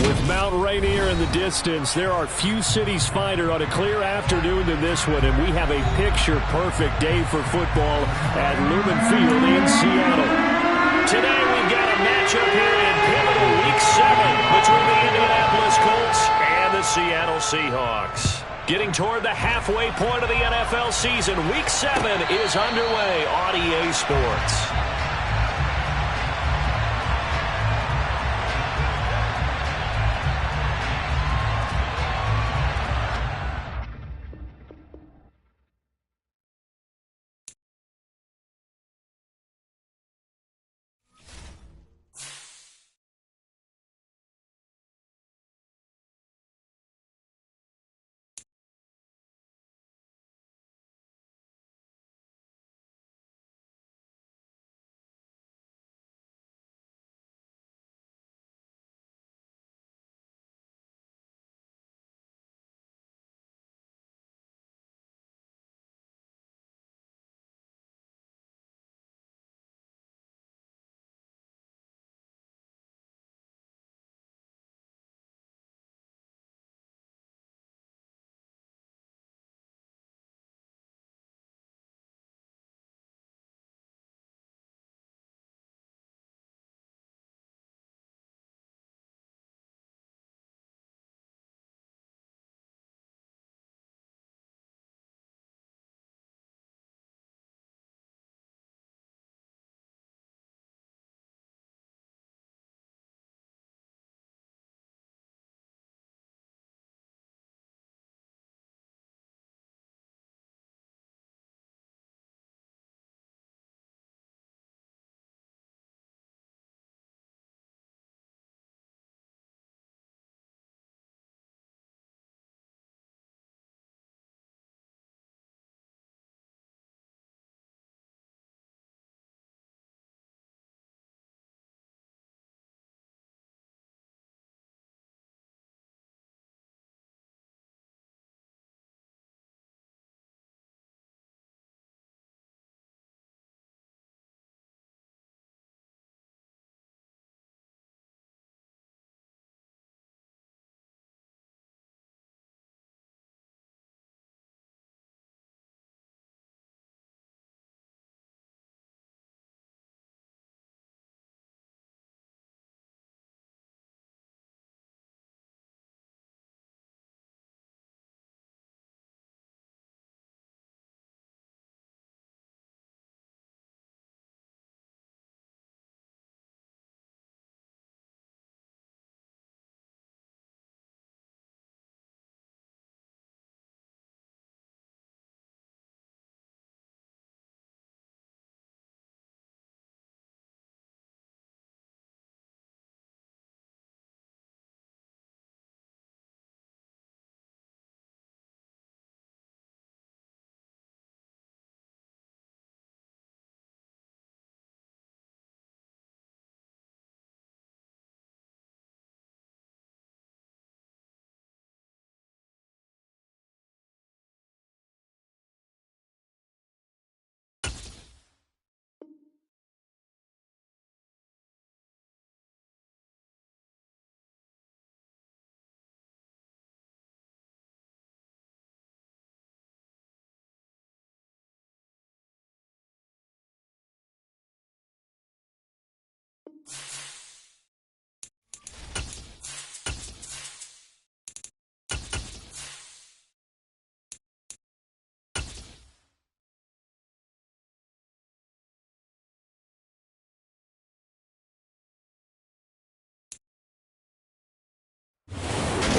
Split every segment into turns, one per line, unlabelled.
With Mount Rainier in the distance, there are few cities finer on a clear afternoon than this one, and we have a picture-perfect day for football at Lumen Field in Seattle. Today we've got a matchup here in pivotal Week 7 between the Indianapolis Colts and the Seattle Seahawks. Getting toward the halfway point of the NFL season, Week 7 is underway on EA Sports.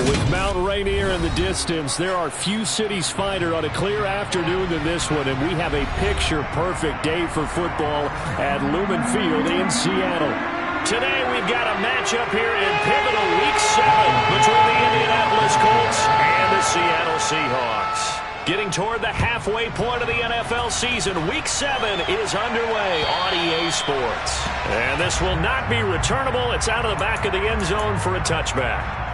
With Mount Rainier in the distance, there are few cities finer on a clear afternoon than this one, and we have a picture-perfect day for football at Lumen Field in Seattle. Today we've got a matchup here in pivotal Week 7 between the Indianapolis Colts and the Seattle Seahawks. Getting toward the halfway point of the NFL season, Week 7 is underway on EA Sports. And this will not be returnable. It's out of the back of the end zone for a touchback.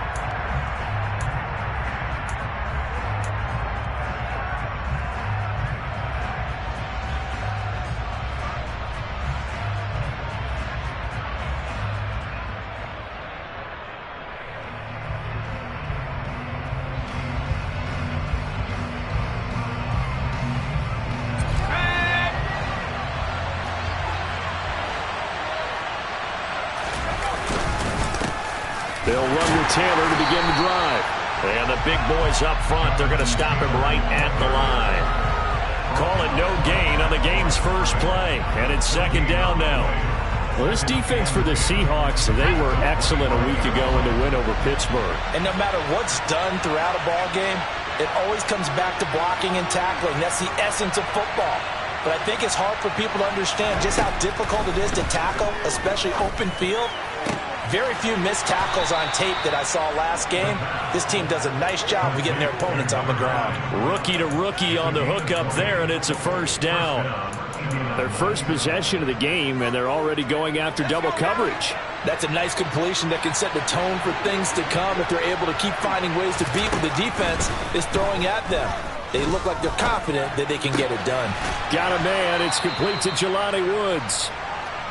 They'll run with Taylor to begin the drive.
And the big boys up front, they're going to stop him right at the line. Call it no gain on the game's first play. And it's second down now.
Well, this defense for the Seahawks, they were excellent a week ago in the win over Pittsburgh.
And no matter what's done throughout a ball game, it always comes back to blocking and tackling. That's the essence of football. But I think it's hard for people to understand just how difficult it is to tackle, especially open field. Very few missed tackles on tape that I saw last game. This team does a nice job of getting their opponents on the ground.
Rookie to rookie on the hookup there, and it's a first down. Their first possession of the game, and they're already going after double coverage.
That's a nice completion that can set the tone for things to come if they're able to keep finding ways to beat what the defense is throwing at them. They look like they're confident that they can get it done.
Got a man. It's complete to Jelani Woods.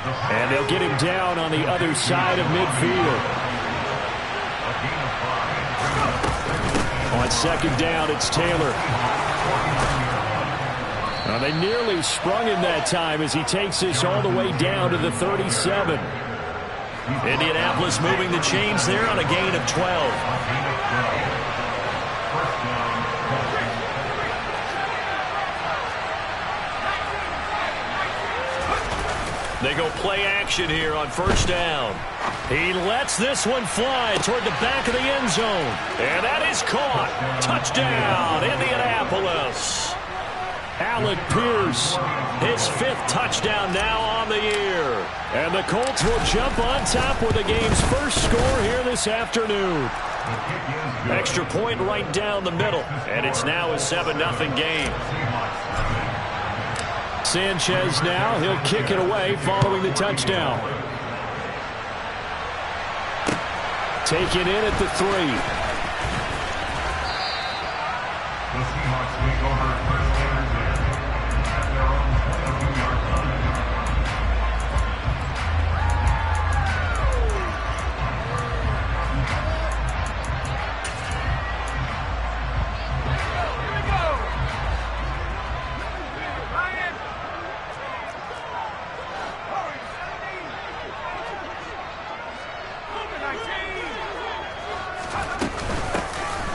And they'll get him down on the other side of midfield. On second down, it's Taylor. Now, they nearly sprung him that time as he takes this all the way down to the 37.
Indianapolis moving the chains there on a gain of 12. They go play action here on first down.
He lets this one fly toward the back of the end zone.
And that is caught. Touchdown, Indianapolis.
Alec Pierce,
his 5th touchdown now on the year.
And the Colts will jump on top with the game's first score here this afternoon.
Extra point right down the middle. And it's now a 7-0 game.
Sanchez now, he'll kick it away following the touchdown. Taken in at the 3.
The Seahawks take over first down at their own 22-yard line.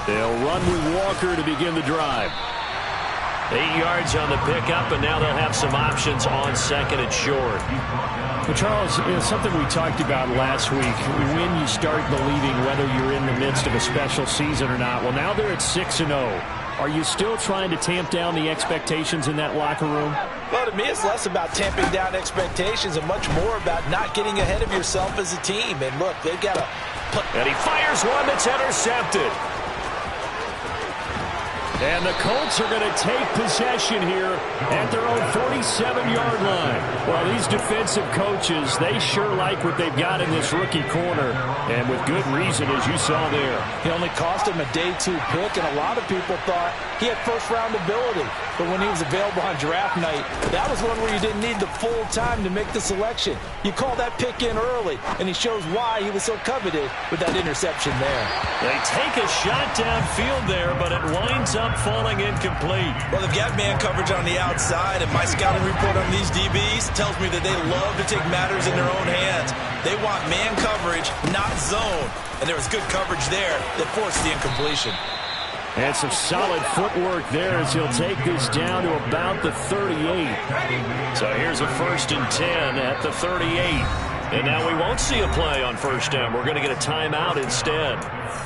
They'll run with Walker to begin the drive.
8 yards on the pickup, and now they'll have some options on second and short.
Well, Charles, something we talked about last week, when you start believing whether you're in the midst of a special season or not. Well, now they're at 6-0. Are you still trying to tamp down the expectations in that locker room?
Well, to me, it's less about tamping down expectations and much more about not getting ahead of yourself as a team. And look, they've got to...
And he fires one that's intercepted.
And the Colts are going to take possession here at their own 47-yard line. Well, these defensive coaches, they sure like what they've got in this rookie corner, and with good reason, as you saw there.
He only cost him a day 2 pick, and a lot of people thought he had first-round ability. But when he was available on draft night, that was one where you didn't need the full time to make the selection. You call that pick in early, and he shows why he was so coveted with that interception there.
They take a shot downfield there, but it winds up falling incomplete.
Well, they've got man coverage on the outside, and my scouting report on these DBs tells me that they love to take matters in their own hands. They want man coverage, not zone. And there was good coverage there that forced the incompletion.
And some solid footwork there as he'll take this down to about the 38.
So here's a 1st and 10 at the 38. And now we won't see a play on first down. We're going to get a timeout instead.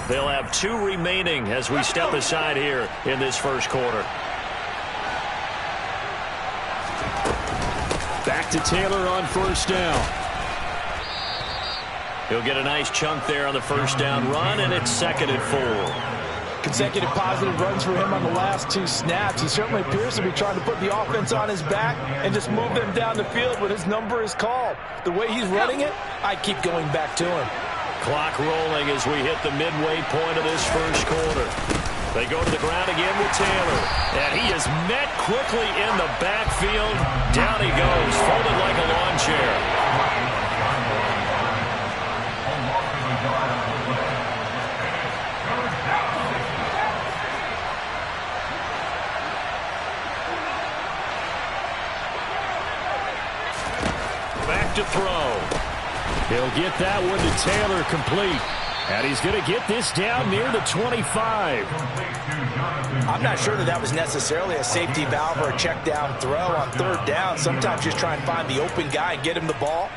They'll have 2 remaining as we step aside here in this first quarter.
Back to Taylor on first down.
He'll get a nice chunk there on the first down run, and it's 2nd and 4.
Consecutive positive runs for him on the last 2 snaps. He certainly appears to be trying to put the offense on his back and just move them down the field when his number is called. The way he's running it, I keep going back to him.
Clock rolling as we hit the midway point of this first quarter. They go to the ground again with Taylor. And he is met quickly in the backfield. Down he goes, folded like a lawn chair.
To throw. He'll get that one to Taylor, complete. And he's going to get this down near the 25.
I'm not sure that was necessarily a safety valve or a check down throw on third down. Sometimes just try and find the open guy and get him the ball.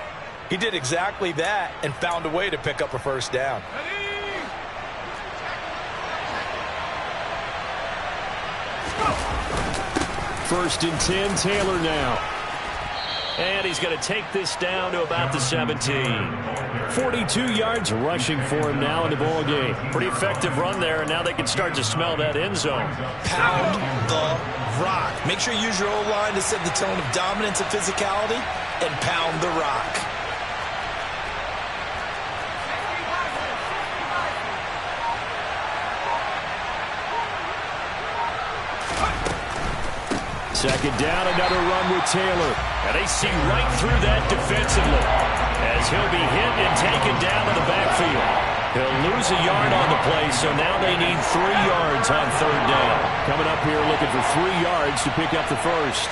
He did exactly that and found a way to pick up a first down.
First and 10, Taylor now.
And he's going to take this down to about the 17.
42 yards rushing for him now in the ball game.
Pretty effective run there, and now they can start to smell that end zone.
Pound the rock. Make sure you use your O-line to set the tone of dominance and physicality, and pound the rock.
Second down, another run with Taylor.
And they see right through that defensively as he'll be hit and taken down to the backfield. He'll lose a yard on the play, so now they need 3 yards on third down.
Coming up here looking for 3 yards to pick up the first.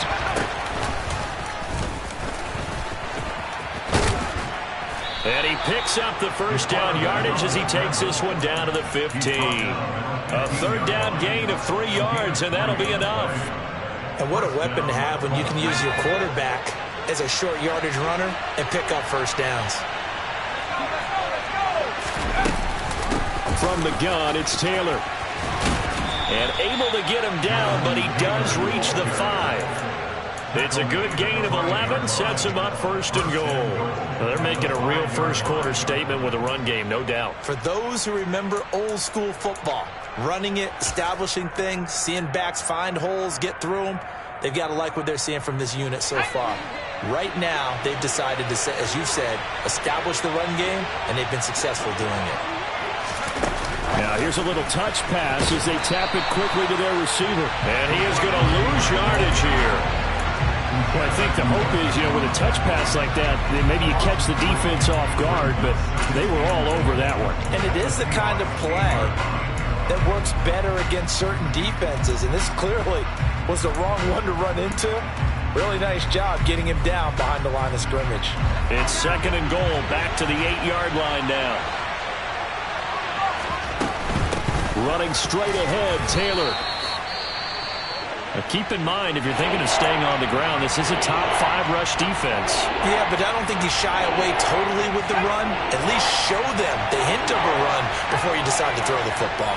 And he picks up the first down yardage as he takes this one down to the 15. A third down gain of 3 yards, and that'll be enough.
And what a weapon to have when you can use your quarterback as a short yardage runner and pick up first downs.
From the gun, it's Taylor.
And able to get him down, but he does reach the 5. It's a good gain of 11, sets him up first and goal. Well, they're making a real first quarter statement with a run game, no doubt.
For those who remember old school football, running it, establishing things, seeing backs find holes, get through them, they've got to like what they're seeing from this unit so far. Right now, they've decided to, as you said, establish the run game, and they've been successful doing it.
Now here's a little touch pass as they tap it quickly to their receiver.
And he is going to lose yardage here.
Well, I think the hope is, with a touch pass like that, maybe you catch the defense off guard, but they were all over that one.
And it is the kind of play that works better against certain defenses, and this clearly was the wrong one to run into. Really nice job getting him down behind the line of scrimmage.
It's second and goal, back to the 8-yard line now.
Running straight ahead, Taylor.
Now keep in mind, if you're thinking of staying on the ground, this is a top 5 rush defense.
Yeah, but I don't think you shy away totally with the run. At least show them the hint of a run before you decide to throw the football.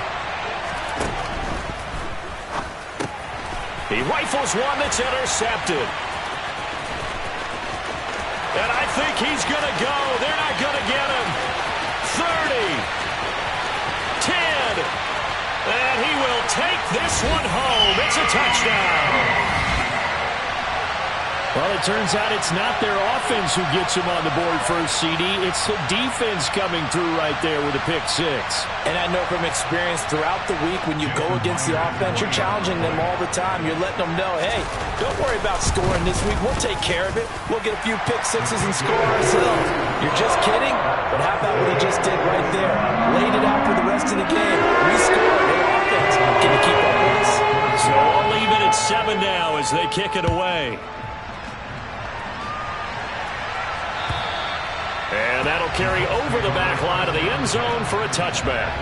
He rifles one that's intercepted. And I think he's going to go. They're not going to get him. 30. 10. And he will take this one home. It's a touchdown.
Well, it turns out it's not their offense who gets him on the board first, CD. It's the defense coming through right there with a pick 6.
And I know from experience throughout the week when you go against the offense, you're challenging them all the time. You're letting them know, hey, don't worry about scoring this week. We'll take care of it. We'll get a few pick 6s and score ourselves. You're just kidding? But how about what he just did right there? Laid it out for the rest of the game. We scored. Hey, offense, can you keep up with us?
So I'll leave it at 7 now as they kick it away. And that'll carry over the back line of the end zone for a touchback.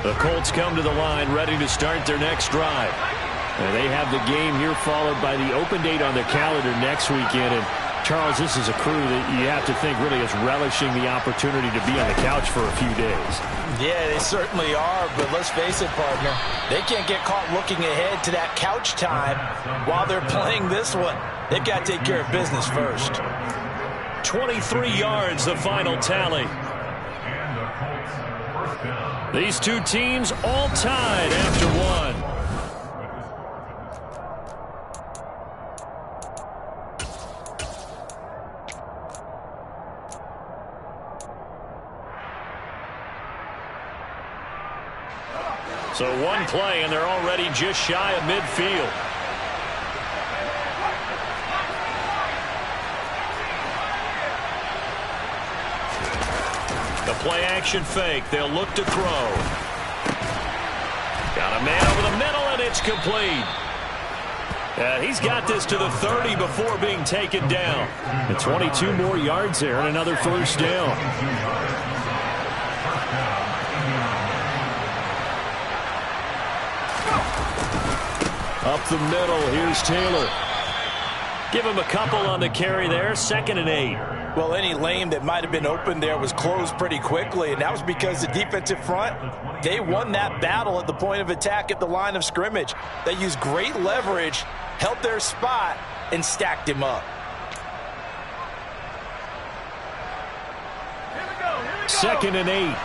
The Colts come to the line ready to start their next drive. And they have the game here followed by the open date on their calendar next weekend. And, Charles, this is a crew that you have to think really is relishing the opportunity to be on the couch for a few days.
Yeah, they certainly are, but let's face it, partner. They can't get caught looking ahead to that couch time while they're playing this one. They've got to take care of business first.
23 yards, the final tally. These two teams all tied after one. So one play, and they're already just shy of midfield. The play-action fake. They'll look to throw. Got a man over the middle, and it's complete. And he's got this to the 30 before being taken down.
And 22 more yards there and another first down. Up the middle, here's Taylor.
Give him a couple on the carry there, 2nd and 8.
Well, any lane that might have been open there was closed pretty quickly, and that was because the defensive front, they won that battle at the point of attack at the line of scrimmage. They used great leverage, held their spot, and stacked him up.
Here we go.
2nd and 8.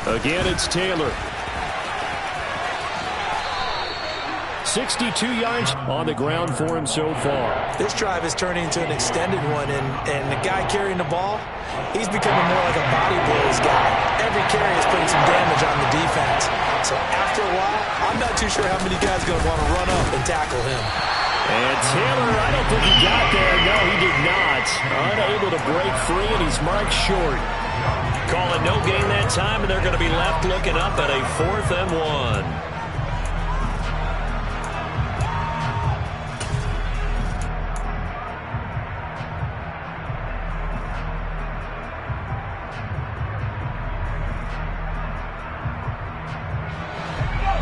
Again, it's Taylor. 62 yards on the ground for him so far.
This drive is turning into an extended one, and the guy carrying the ball, he's becoming more like a body blows guy. Every carry is putting some damage on the defense. So after a while, I'm not too sure how many guys are going to want to run up and tackle him.
And Taylor, I don't think he got there. No, he did not. Unable to break free, and he's marked short.
Calling no gain that time, and they're going to be left looking up at a 4th and 1.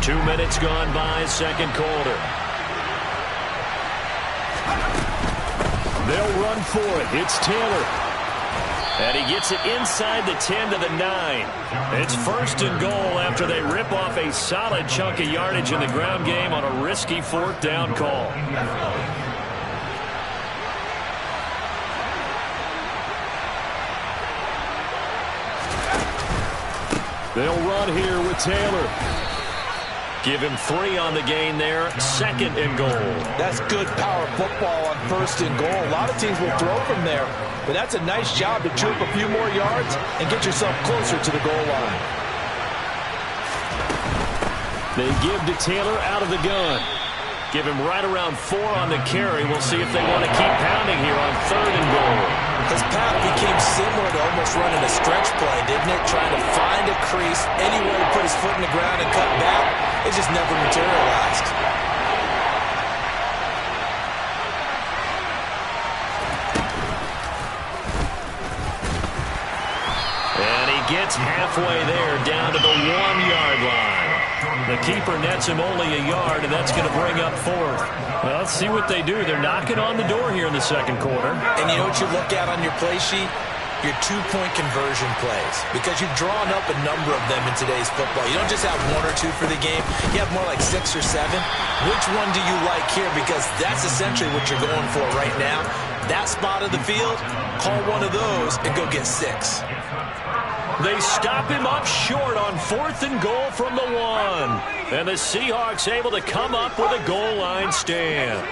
Two minutes gone by, second quarter.
They'll run for it. It's Taylor.
And he gets it inside the 10 to the 9. It's 1st and goal after they rip off a solid chunk of yardage in the ground game on a risky 4th down call.
They'll run here with Taylor.
Give him 3 on the gain there, 2nd and goal.
That's good power football on 1st and goal. A lot of teams will throw from there, but that's a nice job to chew up a few more yards and get yourself closer to the goal line.
They give to Taylor out of the gun.
Give him right around 4 on the carry. We'll see if they want to keep pounding here on 3rd and goal.
His path became similar to almost running a stretch play, didn't it? Trying to find a crease, anywhere to put his foot in the ground and cut back. It just never materialized.
And he gets halfway there, down to the 1-yard line. The keeper nets him only a yard, and that's going to bring up 4th.
Well, let's see what they do. They're knocking on the door here in the second quarter.
And you know what you look at on your play sheet? Your 2-point conversion plays, because you've drawn up a number of them in today's football. You don't just have 1 or 2 for the game. You have more like 6 or 7. Which one do you like here? Because that's essentially what you're going for right now. That spot of the field, call one of those and go get 6.
They stop him up short on 4th and goal from the 1. And the Seahawks able to come up with a goal line stand.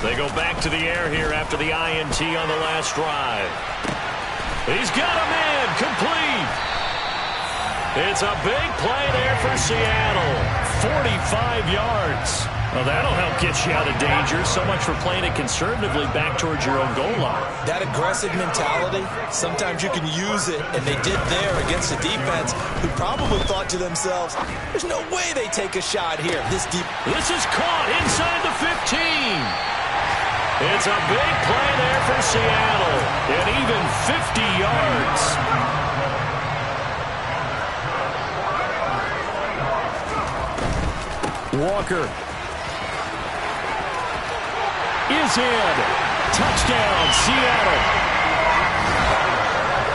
They go back to the air here after the INT on the last drive. He's got a man complete. It's a big play there for Seattle. 45 yards. Well, that'll help get you out of danger. So much for playing it conservatively back towards your own goal line.
That aggressive mentality, sometimes you can use it, and they did there against a defense who probably thought to themselves, there's no way they take a shot here. This
is caught inside the 15. It's a big play there for Seattle. And even 50 yards.
Walker is in. Touchdown, Seattle.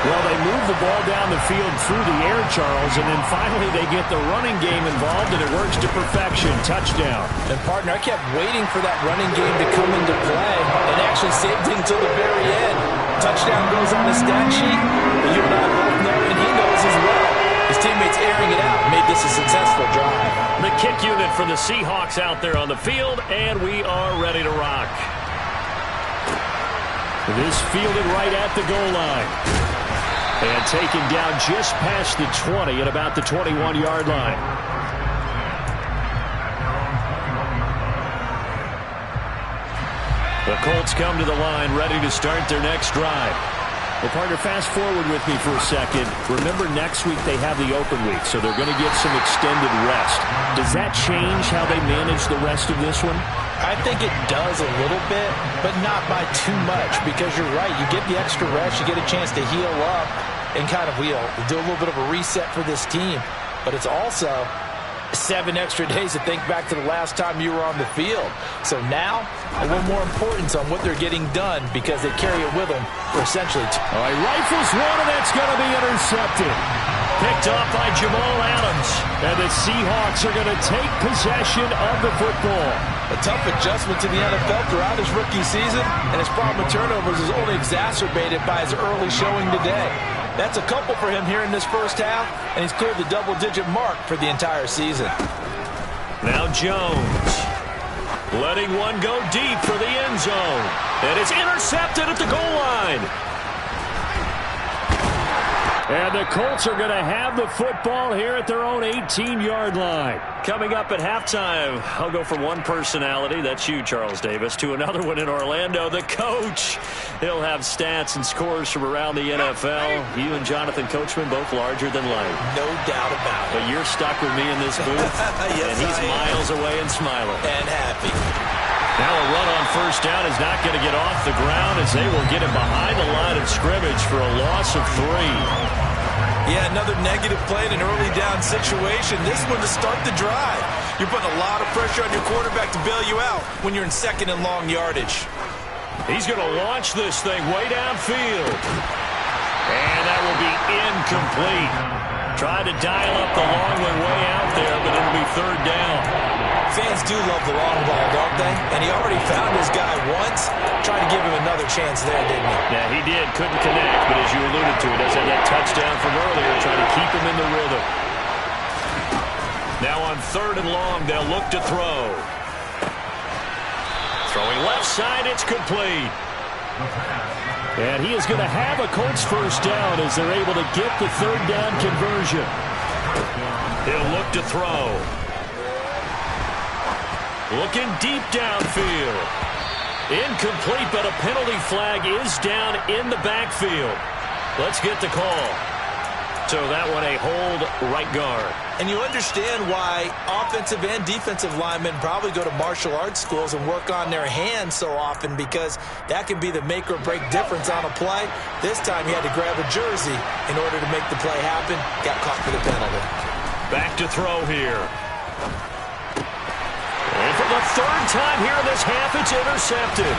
Well, they move the ball down the field through the air, Charles, and then finally they get the running game involved, and it works to perfection. Touchdown.
And, partner, I kept waiting for that running game to come into play and actually saved it until the very end. Touchdown goes on the stat sheet, but you and I both know, and he knows as well. His teammates airing it out made make this a successful drive.
The kick unit for the Seahawks out there on the field, and we are ready to rock.
This fielded right at the goal line. And taken down just past the 20 at about the 21-yard line. The Colts come to the line, ready to start their next drive. Well, partner, fast forward with me for a second. Remember, next week they have the open week, so they're going to get some extended rest. Does that change how they manage the rest of this one?
I think it does a little bit, but not by too much, because you're right. You get the extra rest, you get a chance to heal up and kind of do a little bit of a reset for this team. But it's also 7 extra days to think back to the last time you were on the field. So now, a little more importance on what they're getting done because they carry it with them for essentially
All right, rifles one, and that's going to be intercepted.
Picked off by Jamal Adams.
And the Seahawks are going to take possession of the football.
a tough adjustment to the NFL throughout his rookie season, and his problem with turnovers is only exacerbated by his early showing today. That's a couple for him here in this first half, and he's cleared the double-digit mark for the entire season.
Now Jones letting one go deep for the end zone. And it's intercepted at the goal line.
And the Colts are going to have the football here at their own 18-yard line.
Coming up at halftime, I'll go from one personality, that's you, Charles Davis, to another one in Orlando, the coach. He'll have stats and scores from around the NFL. You and Jonathan Coachman both larger than life.
No doubt about it.
But you're stuck with me in this booth,
yes,
and he's miles away and smiling.
And happy.
Now a run on first down is not going to get off the ground as they will get him behind the line of scrimmage for a loss of 3.
Yeah, another negative play in an early down situation. This one to start the drive. You're putting a lot of pressure on your quarterback to bail you out when you're in second and long yardage.
He's going to launch this thing way downfield. And that will be incomplete. Tried to dial up the long way out there, but it'll be third down.
Fans do love the long ball, don't they? And he already found his guy once. Tried to give him another chance there, didn't he?
Yeah, he did. Couldn't connect, but as you alluded to, he does have that touchdown from earlier, trying to keep him in the rhythm. Now on third and long, they'll look to throw. Throwing left side, it's complete.
And he is going to have a Colts first down as they're able to get the third down conversion.
He'll look to throw. Looking deep downfield. Incomplete, but a penalty flag is down in the backfield. Let's get the call. So that one a hold right guard.
And you understand why offensive and defensive linemen probably go to martial arts schools and work on their hands so often, because that can be the make or break difference on a play. This time he had to grab a jersey in order to make the play happen. Got caught for the penalty.
Back to throw here. And for the third time here in this half, it's intercepted.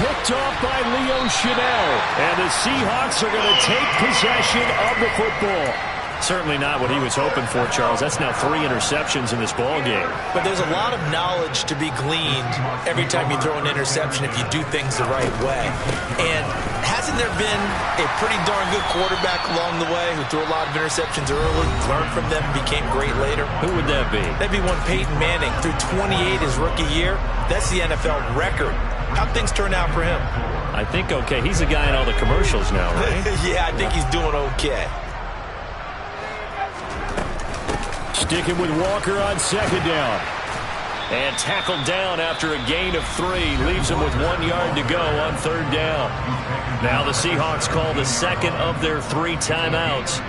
Picked off by Leo Chanel. And the Seahawks are going to take possession of the football.
Certainly not what he was hoping for, Charles. That's now 3 interceptions in this ball game.
But there's a lot of knowledge to be gleaned every time you throw an interception if you do things the right way. And hasn't there been a pretty darn good quarterback along the way who threw a lot of interceptions early, learned from them, and became great later?
Who would that be?
That'd be one Peyton Manning. Threw 28 his rookie year. That's the NFL record. How'd things turn out for him?
I think okay. He's a guy in all the commercials now, right?
Yeah, I think he's doing okay.
Sticking with Walker on second down.
And tackled down after a gain of 3. Leaves him with 1 yard to go on third down. Now the Seahawks call the second of their 3 timeouts,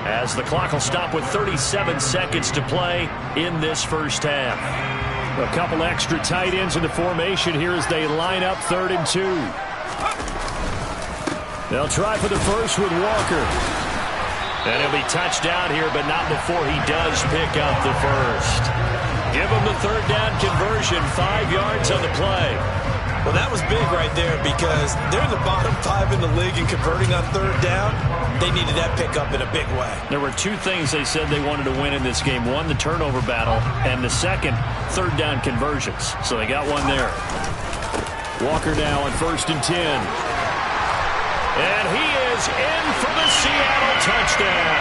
as the clock will stop with 37 seconds to play in this first half.
A couple extra tight ends in the formation here as they line up 3rd and 2. They'll try for the first with Walker.
And he'll be touched down here, but not before he does pick up the first. Give him the third down conversion, 5 yards on the play.
Well, that was big right there, because they're in the bottom 5 in the league in converting on third down. They needed that pickup in a big way.
There were 2 things they said they wanted to win in this game. One, the turnover battle, and the second, third down conversions. So they got one there.
Walker now on 1st and 10.
And he is in for the Seattle touchdown.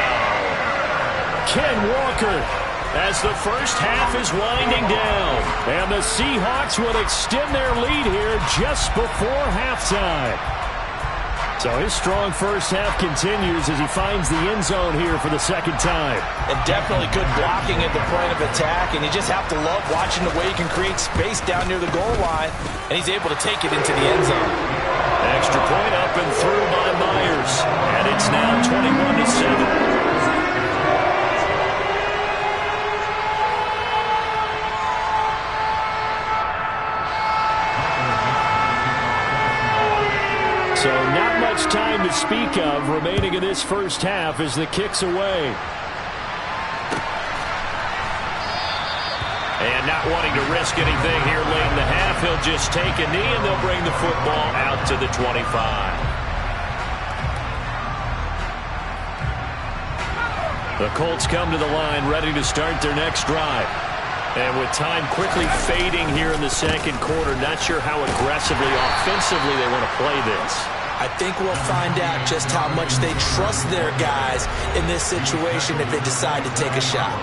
Ken Walker as the first half is winding down. And the Seahawks will extend their lead here just before halftime. So his strong first half continues as he finds the end zone here for the second time.
And definitely good blocking at the point of attack, and you just have to love watching the way he can create space down near the goal line, and he's able to take it into the end zone.
Extra point up and through by Myers, and it's now 21-7. So not much time to speak of remaining in this first half as the kick's away. And not wanting to risk anything here late in the half, he'll just take a knee and they'll bring the football out to the 25. The Colts come to the line ready to start their next drive. And with time quickly fading here in the second quarter, not sure how aggressively, offensively they want to play this.
I think we'll find out just how much they trust their guys in this situation if they decide to take a shot.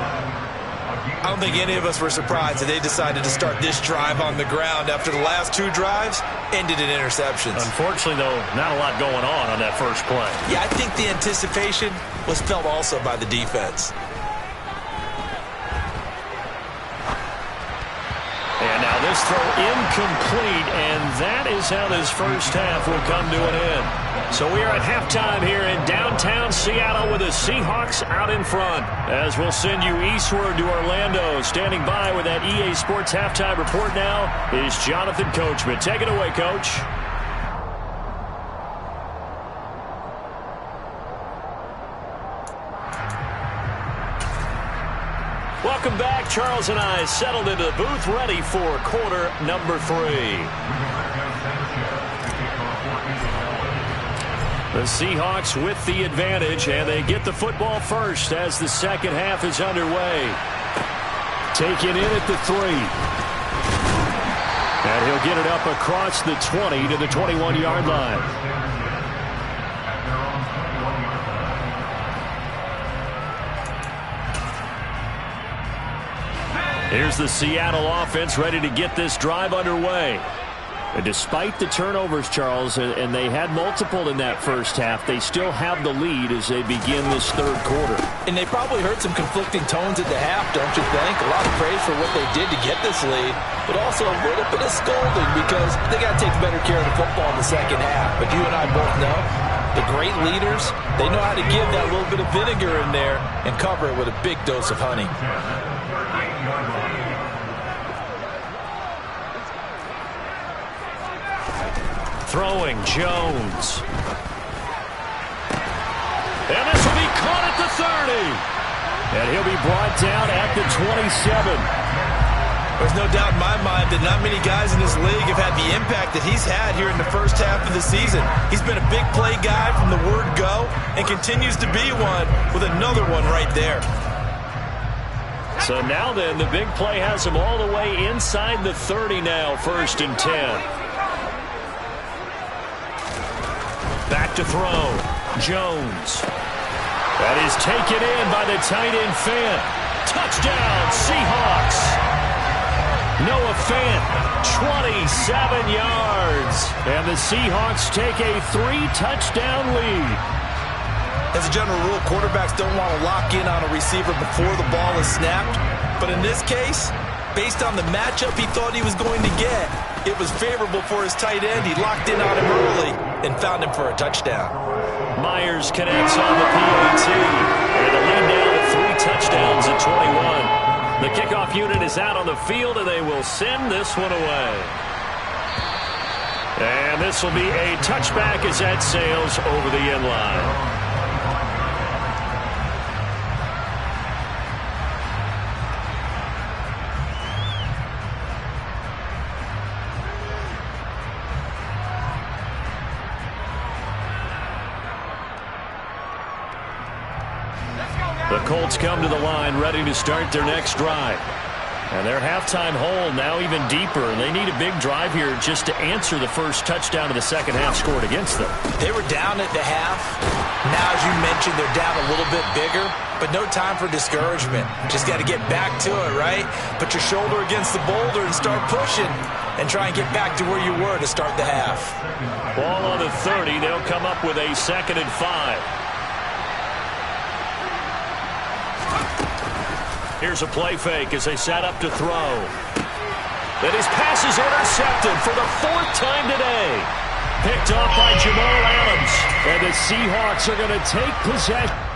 I don't think any of us were surprised that they decided to start this drive on the ground after the last two drives ended in interceptions.
Unfortunately, though, not a lot going on that first play.
Yeah, I think the anticipation was felt also by the defense.
And now this throw incomplete, and that is how this first half will come to an end. So we are at halftime here in downtown Seattle with the Seahawks out in front. As we'll send you eastward to Orlando. Standing by with that EA Sports halftime report now is Jonathan Coachman. Take it away, Coach. Welcome back. Charles and I settled into the booth ready for quarter number 3. The Seahawks with the advantage, and they get the football first as the second half is underway. Taken in at the 3. And he'll get it up across the 20 to the 21-yard line. Here's the Seattle offense ready to get this drive underway. And despite the turnovers, Charles, and they had multiple in that first half, they still have the lead as they begin this third quarter.
And they probably heard some conflicting tones at the half, don't you think? A lot of praise for what they did to get this lead, but also a little bit of scolding because they got to take better care of the football in the second half. But you and I both know the great leaders, they know how to give that little bit of vinegar in there and cover it with a big dose of honey.
Throwing Jones. And this will be caught at the 30. And he'll be brought down at the 27.
There's no doubt in my mind that not many guys in this league have had the impact that he's had here in the first half of the season. He's been a big play guy from the word go and continues to be one with another one right there.
So now then, the big play has him all the way inside the 30 now, 1st and 10. Back to throw. Jones. That is taken in by the tight end Fant. Touchdown, Seahawks. Noah Fant, 27 yards. And the Seahawks take a 3-touchdown lead.
As a general rule, quarterbacks don't want to lock in on a receiver before the ball is snapped. But in this case, based on the matchup he thought he was going to get, it was favorable for his tight end. He locked in on him early and found him for a touchdown.
Myers connects on the PAT. And the lead down to 3 touchdowns at 21. The kickoff unit is out on the field, and they will send this one away. And this will be a touchback as that sails over the end line. The Colts come to the line ready to start their next drive. And their halftime hole now even deeper, and they need a big drive here just to answer the first touchdown of the second half scored against them.
They were down at the half. Now, as you mentioned, they're down a little bit bigger, but no time for discouragement. Just got to get back to it, right? Put your shoulder against the boulder and start pushing and try and get back to where you were to start the half.
Ball on the 30. They'll come up with a 2nd and 5. Here's a play fake as they set up to throw. And his pass is intercepted for the 4th time today. Picked off by Jamal Adams. And the Seahawks are going to take possession.